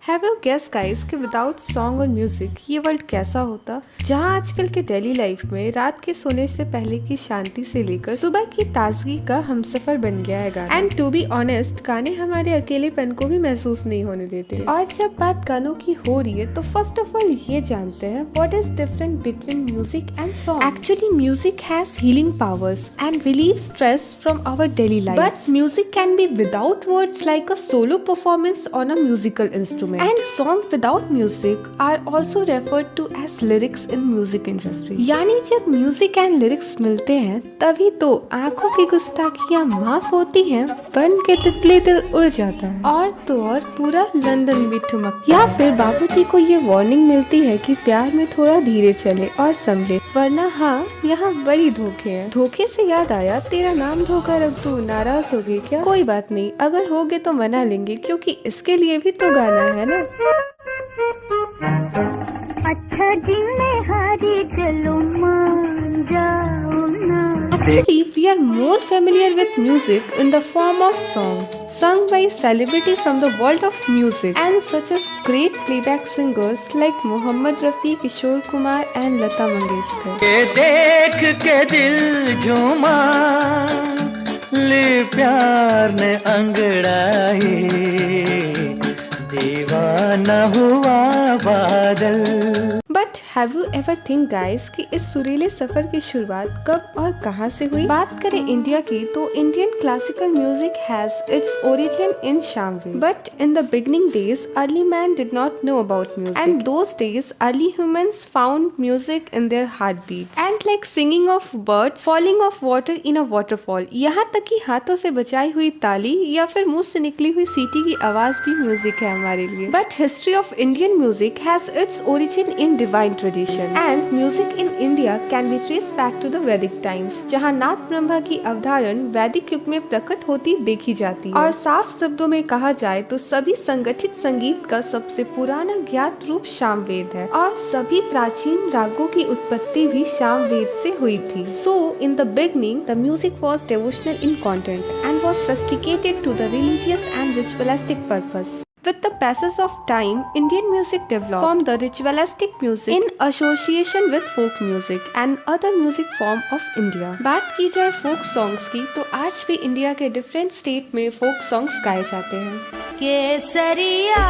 Have you guess guys कि without song और music ये वर्ल्ड कैसा होता, जहाँ आजकल के डेली लाइफ में रात के सोने से पहले की शांति से लेकर सुबह की ताजगी का हमसफर बन गया है गाना। एंड टू बी ऑनेस्ट, गाने हमारे अकेलेपन को भी महसूस नहीं होने देते। और जब बात गानों की हो रही है तो फर्स्ट ऑफ ऑल ये जानते हैं what is different between music and song. Actually music has healing powers and relieve stress from our daily life, but music can be without words like a solo performance on a musical instrument. And song without music are also referred to as lyrics in music industry। यानी जब music and lyrics मिलते हैं तभी तो आंखों की गुस्ताखियाँ माफ होती हैं, बन के तितली दिल उड़ जाता है और तो और पूरा लंदन भी ठुमक। या फिर बाबूजी को ये वार्निंग मिलती है कि प्यार में थोड़ा धीरे चले और संभले, वरना हाँ यहाँ बड़ी धोखे हैं। धोखे से याद आया, तेरा नाम धोखा रख दूं, नाराज हो गई क्या? कोई बात नहीं, अगर होगे तो मना लेंगे, क्योंकि इसके लिए भी तो गाना है ना। अच्छा जी मैं हारी चलो मान जाओ ना। Actually, we are more familiar with music in the form of song, sung by celebrity from the world of music, and such as great playback singers like Mohammed Rafi, Kishore Kumar, and Lata Mangeshkar. ये देख के दिल झूमा, ले प्यार ने अंगड़ाई, दीवाना हुआ बादल। But have you ever think guys कि इस सुरीले सफर की शुरुआत कब और कहां से हुई? बात करें इंडिया की तो Indian classical music has its origin in Samaveda, but in the beginning days early man did not know about music, and those days early humans found music in their heart beats and like singing of birds, falling of water in a waterfall, यहाँ तक कि हाथों से बजाई हुई ताली या फिर मुंह से निकली हुई सीटी की आवाज भी म्यूजिक है हमारे लिए। But history of Indian music has its origin in divine tradition and music in India can be traced back to the Vedic times, जहाँ नाद ब्रह्मा की अवधारण वैदिक युग में प्रकट होती देखी जाती है। और साफ शब्दों में कहा जाए तो सभी संगठित संगीत का सबसे पुराना ज्ञात रूप सामवेद है और सभी प्राचीन रागों की उत्पत्ति भी सामवेद से हुई थी। So in the beginning the music was devotional in content and was rusticated to the religious and ritualistic purpose. With the passage of time, Indian music developed from the ritualistic music in association with folk music and other music form of India। बात की जाए folk songs की तो आज भी India के different state में folk songs गाए जाते हैं। केसरिया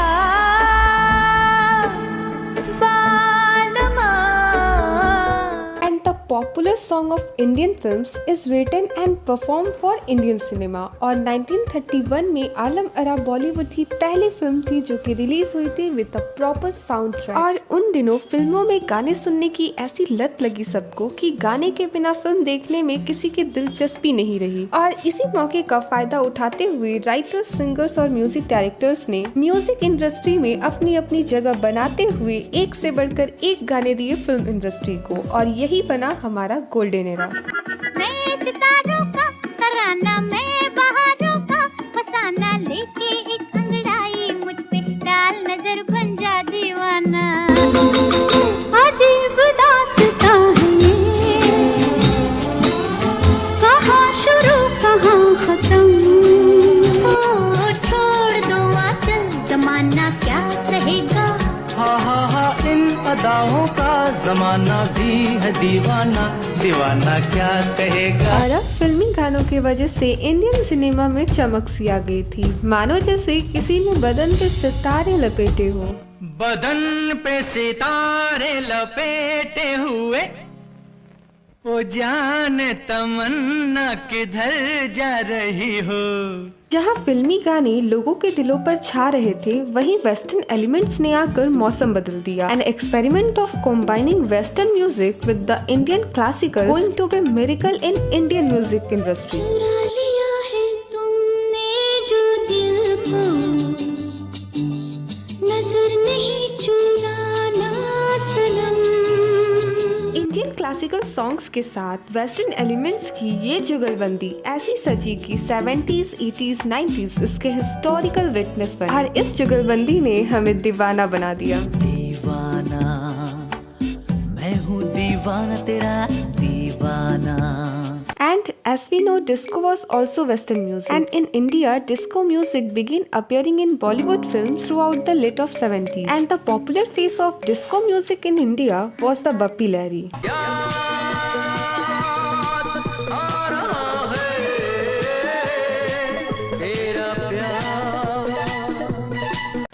Popular song of Indian films is written and performed for Indian cinema और 1931 में आलम आरा बॉलीवुड की पहली फिल्म थी जो कि रिलीज हुई थी with a proper sound track. और उन दिनों फिल्मों में गाने सुनने की ऐसी लत लगी सबको कि गाने के बिना फिल्म देखने में किसी की दिलचस्पी नहीं रही। और इसी मौके का फायदा उठाते हुए राइटर्स, सिंगर्स और म्यूजिक डायरेक्टर्स ने म्यूजिक इंडस्ट्री में अपनी अपनी जगह बनाते हुए एक से बढ़कर एक गाने दिए फिल्म इंडस्ट्री को, और यही बना हमारा गोल्डन एरा। मैं सितारों का तराना, मैं बहारों का फसाना, लेके एक अंगड़ाई मुझ पे डाल नजर बन जा दीवाना। अजीब दास्तां है ये, कहाँ शुरू कहाँ खत्म, छोड़ दो आंचल, जमाना क्या कहेगा। हाँ इन अदाओं का जमाना भी है दीवाना, दीवाना क्या कहेगा। और अब फिल्मी गानों की वजह से इंडियन सिनेमा में चमक सी आ गई थी, मानो जैसे किसी ने बदन पे सितारे लपेटे हो। बदन पे सितारे लपेटे हुए, ओ जाने तमन्ना किधर जा रही हो। जहाँ फिल्मी गाने लोगों के दिलों पर छा रहे थे, वहीं वेस्टर्न एलिमेंट्स ने आकर मौसम बदल दिया। An experiment of combining western music with the Indian classical going to be miracle in Indian music industry. चुरा लिया है तुमने जो दिल को, नजर नहीं चुराना सनम। इंडियन क्लासिकल सॉन्ग्स के साथ वेस्टर्न एलिमेंट्स की ये जुगलबंदी ऐसी सजी कि 70s, 80s, 90s इसके हिस्टोरिकल विटनेस बने और इस जुगलबंदी ने हमें दीवाना बना दिया। दीवाना मैं हूँ, दीवाना तेरा दीवाना। And As we know, disco was also Western music, and in India, disco music began appearing in Bollywood films throughout the late of 70s. And the popular face of disco music in India was the Bappi Lahiri.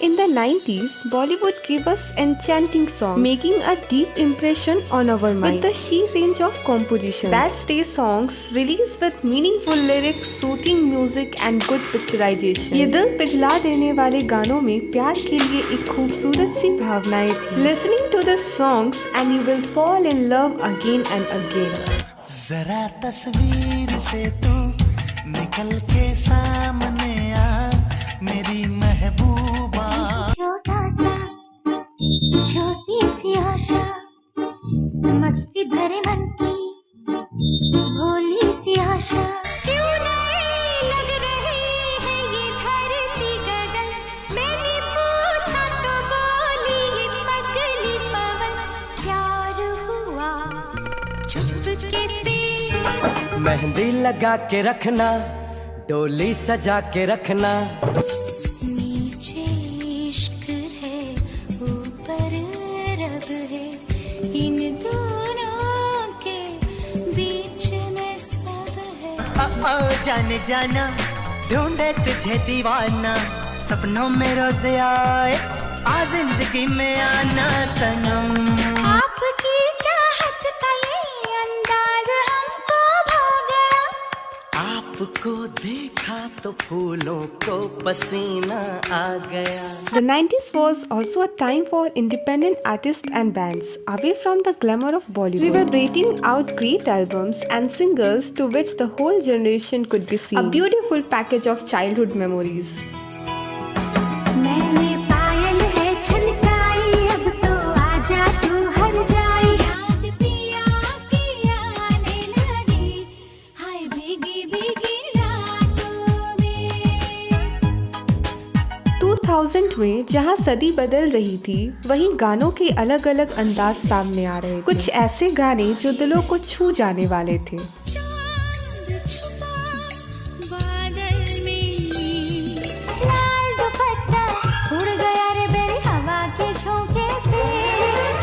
In the 90s, Bollywood gave us enchanting songs, making a deep impression on our mind with the sheer range of compositions. That stays songs released with meaningful lyrics, soothing music and good picturization. ये दिल पिघला देने वाले गानों में प्यार के लिए एक खूबसूरत सी भावनाएं थी. Listening to the songs and you will fall in love again and again. जरा तस्वीर से तू निकल के सामने आ मेरी महबूबा. छोटा सा छोटी सी आशा मस्ती भरे मन की भोली सी आशा. क्यों नहीं लग रही है ये धरती गगन. मैंने पूछा तो बोली ये पगली पवन. प्यार हुआ चुपके से. मेहंदी लगा के रखना, डोली सजा के रखना. नीचे इश्क है ऊपर रब है, इन दोनों के बीच में सब है. जाने जाना ढूंढे तुझे दीवाना. सपनों में रोज आए आ जिंदगी में आना सनम. आपकी चाहत का ये अंदाज हमको भा गया. आपको देखा तो फूलों को पसीना आ गया. The 90s was also a time for independent artists and bands, away from the glamour of Bollywood. We were rating out great albums and singers to which the whole generation could be seen. A beautiful package of childhood memories. मैंने पायल है छनकाई अब तो आजा तू हर जाई. याद पिया की आने लगी हाय भीगी भीगी रातों में. 2000 में जहां सदी बदल रही थी, वहीं गानों के अलग अलग अंदाज सामने आ रहे थे. कुछ ऐसे गाने जो दिलों को छू जाने वाले थे. चांद छुपा बादल में, लाल दुपट्टा उड़ गया रे मेरी हवा के झोंके से.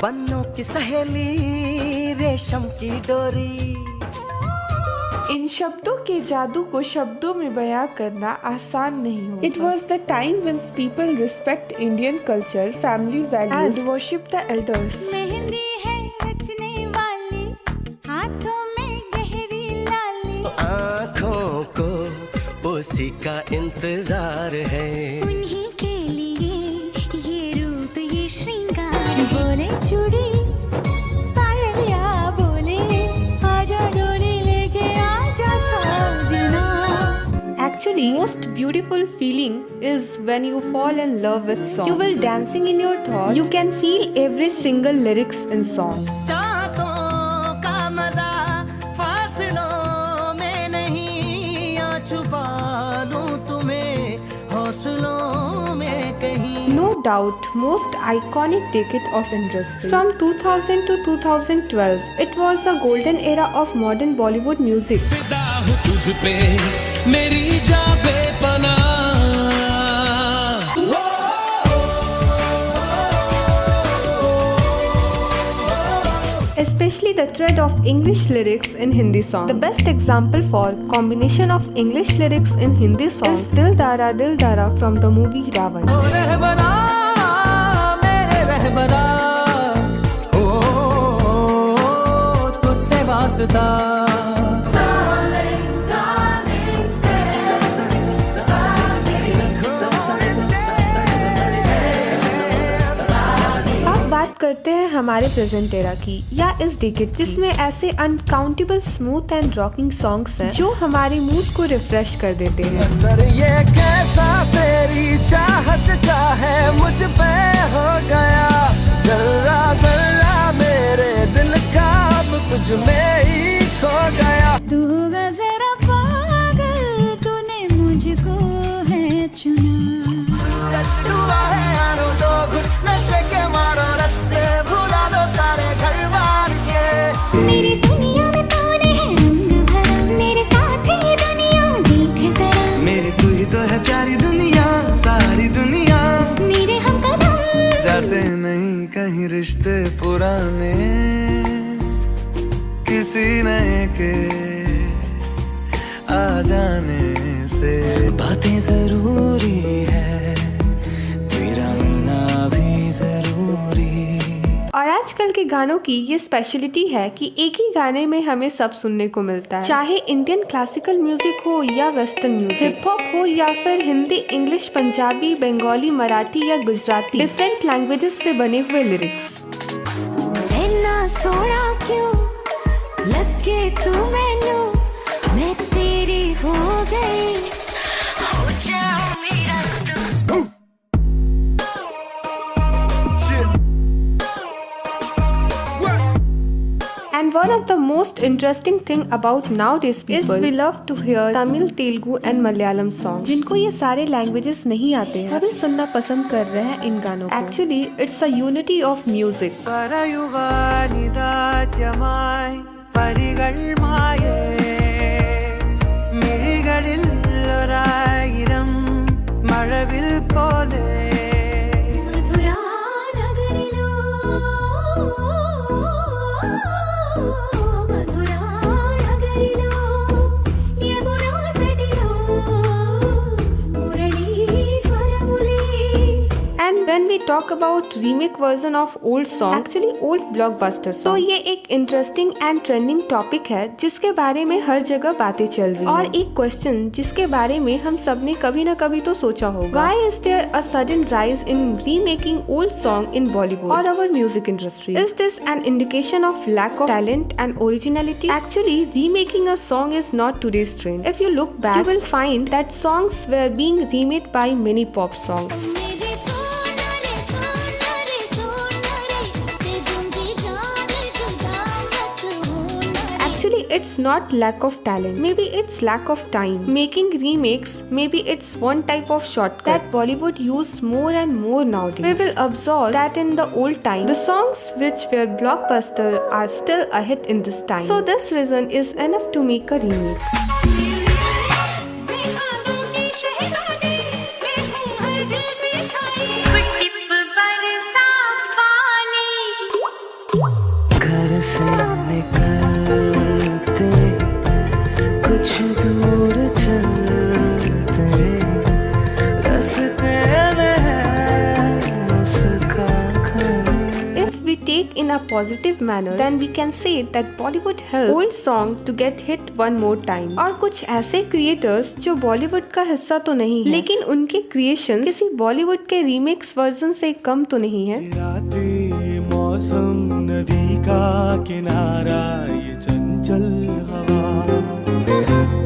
बन्नों की सहेली, रेशम की डोरी. इन शब्दों के जादू को शब्दों में बयां करना आसान नहीं होता. It was the time when people respect Indian culture, family values and worship the elders. Mehndi है रचने वाली, हाथों में गहरी लाली. आँखों को उसी का इंतजार है. उन्हीं के लिए ये रूप ये श्रृंगार. बोले चूड़ी पायलिया बोले आजा डोली लेके आजा साजना. Actually, most beautiful feeling is when you fall in love with song. You will dancing in your thoughts. You can feel every single lyrics in song. चाहतों का मजा फासलों में नहीं. आ छुपा लूं तुम्हें हौसलों में कहीं. No doubt, most iconic decade of industry. From 2000 to 2012, it was a golden era of modern Bollywood music. फिदा हूँ तुझ पे मेरी जा बेपनाह. Especially the thread of English lyrics in Hindi song. The best example for combination of English lyrics in Hindi song is Dil Dara from the movie Ravan. ओ रहबरा मेरे रहबरा हो तुझसे वास्ता. अब बात करते हैं हमारे प्रेजेंट एरा की या इस डिकेड जिसमें ऐसे uncountable smooth and rocking songs हैं जो हमारे मूड को रिफ्रेश कर देते हैं. सर ये कैसा तेरी चाहत का है मुझ पे हो गया. जर्रा जर्रा मेरे दिल का अब तुझ में ही खो गया. तू जरा पागल तूने मुझको है चुना. डूबा है यारो दो घुट नशे के मारो रास्ते भुला दो सारे घर बार के. मेरी दुनिया में कौन है रंग भरा मेरे साथ पुराने किसी नए के आ जाने से। बातें जरूरी है, तेरा मिलना भी जरूरी। और आजकल के गानों की ये स्पेशलिटी है कि एक ही गाने में हमें सब सुनने को मिलता है, चाहे इंडियन क्लासिकल म्यूजिक हो या वेस्टर्न म्यूजिक, हिप हॉप हो या फिर हिंदी, इंग्लिश, पंजाबी, बंगाली, मराठी या गुजराती, डिफरेंट लैंग्वेजेस से बने हुए लिरिक्स। इतना सोना क्यों लगे तू मैनू, मैं तेरी हो गई, हो जाओ मेरा तू। And one of the most interesting thing about nowadays people is we love to hear Tamil, Telugu and Malayalam songs. जिनको ये सारे languages नहीं आते हैं, वो भी सुनना पसंद कर रहे हैं इन गानों को। Actually, it's a unity of music. And when we talk about remake version of old song, actually old blockbuster song, तो ये एक इंटरेस्टिंग एंड ट्रेंडिंग टॉपिक है जिसके बारे में हर जगह बातें चल रही हैं। और एक क्वेश्चन जिसके बारे में हम सब ने कभी न कभी तो सोचा होगा, Why is there a sudden rise in remaking old song in Bollywood or our music industry? Is this an indication of lack of talent and originality? Actually, remaking a song is not today's trend. If you look back, you will find that songs were being remade by many pop songs. मेरे सोना रे सोना रे सोना रे, दे दूंगी जान जुदा मत होना रे। Actually, it's not lack of talent. Maybe it's lack of time. Making remakes, maybe it's one type of shortcut that Bollywood use more and more nowadays. We will observe that in the old time, the songs which were blockbuster are still a hit in this time. So this reason is enough to make a remake. घर से निकलते कुछ दूर चलते रास्ते में है उसका घर। If we take in a positive manner, then we can say that Bollywood helped old song to get hit one more time. और कुछ ऐसे क्रिएटर्स जो बॉलीवुड का हिस्सा तो नहीं है, लेकिन उनके क्रिएशंस किसी बॉलीवुड के रीमेक्स वर्जन से कम तो नहीं है। रातें मौसम नदी का किनारा ये चंचल हवा।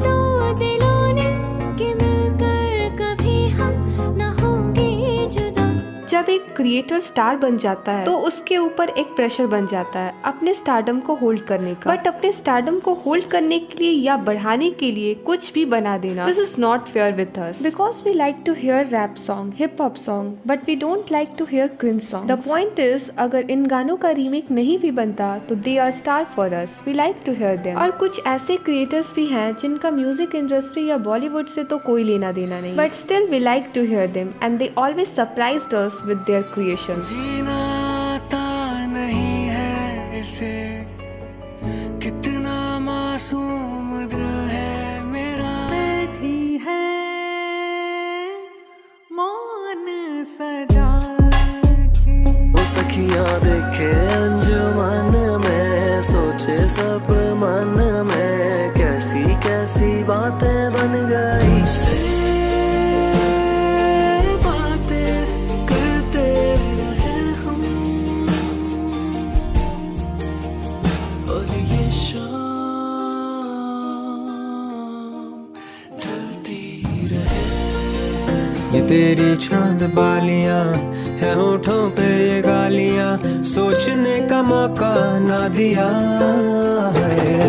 दो दिलों ने कि मिलकर कभी हम न होंगे जुदा। जब एक क्रिएटर स्टार बन जाता है तो उसके ऊपर एक प्रेशर बन जाता है अपने स्टारडम को होल्ड करने का। बट अपने स्टारडम को होल्ड करने के लिए या बढ़ाने के लिए कुछ भी बना देना, this is not fair with us, because we like to hear rap song, hip hop song, but we don't like to hear cringe song. The point is, अगर इन गानों का रीमेक नहीं भी बनता तो they are star for us, we like to hear them. और कुछ ऐसे क्रिएटर्स भी हैं जिनका म्यूजिक इंडस्ट्री या बॉलीवुड से तो कोई लेना देना नहीं, but still we like to hear them and they always surprised us with their creations. जीना आता नहीं है इसे, कितना मासूम दिल है मेरा। बैठी है मौन सजा के, वो सखियां देखे अंजुमन में, सोचे सब मन में, कैसी कैसी बातें बन गई। ये तेरी चांद बालियां है होठों पे ये गालियां, सोचने का मौका ना दिया है,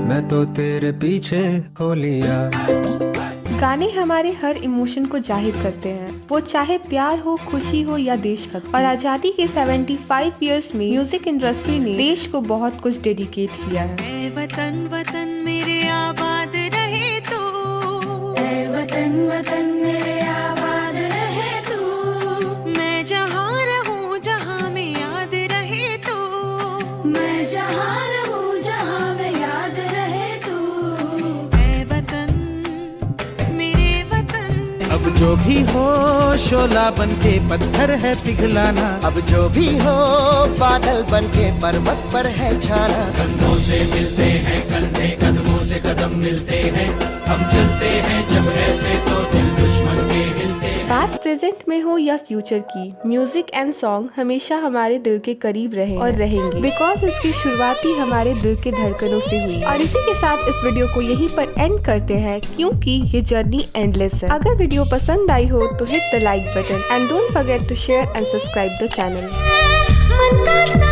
मैं तो तेरे पीछे हो लिया। गाने हमारे हर इमोशन को जाहिर करते हैं, वो चाहे प्यार हो, खुशी हो या देशभक्ति। और आजादी के 75 इयर्स में म्यूजिक इंडस्ट्री ने देश को बहुत कुछ डेडिकेट किया है। वतन वतन मेरे आबाद रहे तू, वतन वतन मेरे आबाद रहे तू, मैं जहाँ रहूँ जहाँ में याद रहे मैं जहाँ रहूँ जहाँ में याद रहे तू। ऐ वतन मेरे वतन, अब जो भी हो शोला बन के पत्थर है पिघलाना, अब जो भी हो बादल बन के पर्वत पर है छाना। कंधों से मिलते हैं कंधे, कदमों से कदम मिलते हैं, हम चलते हैं जब ऐसे तो दिल दुश्मन के हिलते हैं। बात प्रेजेंट में हो या फ्यूचर की, म्यूजिक एंड सॉन्ग हमेशा हमारे दिल के करीब रहे और रहेंगे, बिकॉज इसकी शुरुआत ही हमारे दिल के धड़कनों से हुई। और इसी के साथ इस वीडियो को यहीं पर एंड करते हैं, क्योंकि ये जर्नी एंडलेस है। अगर वीडियो पसंद आई हो तो hit the like button and don't forget to share and subscribe the channel. मन का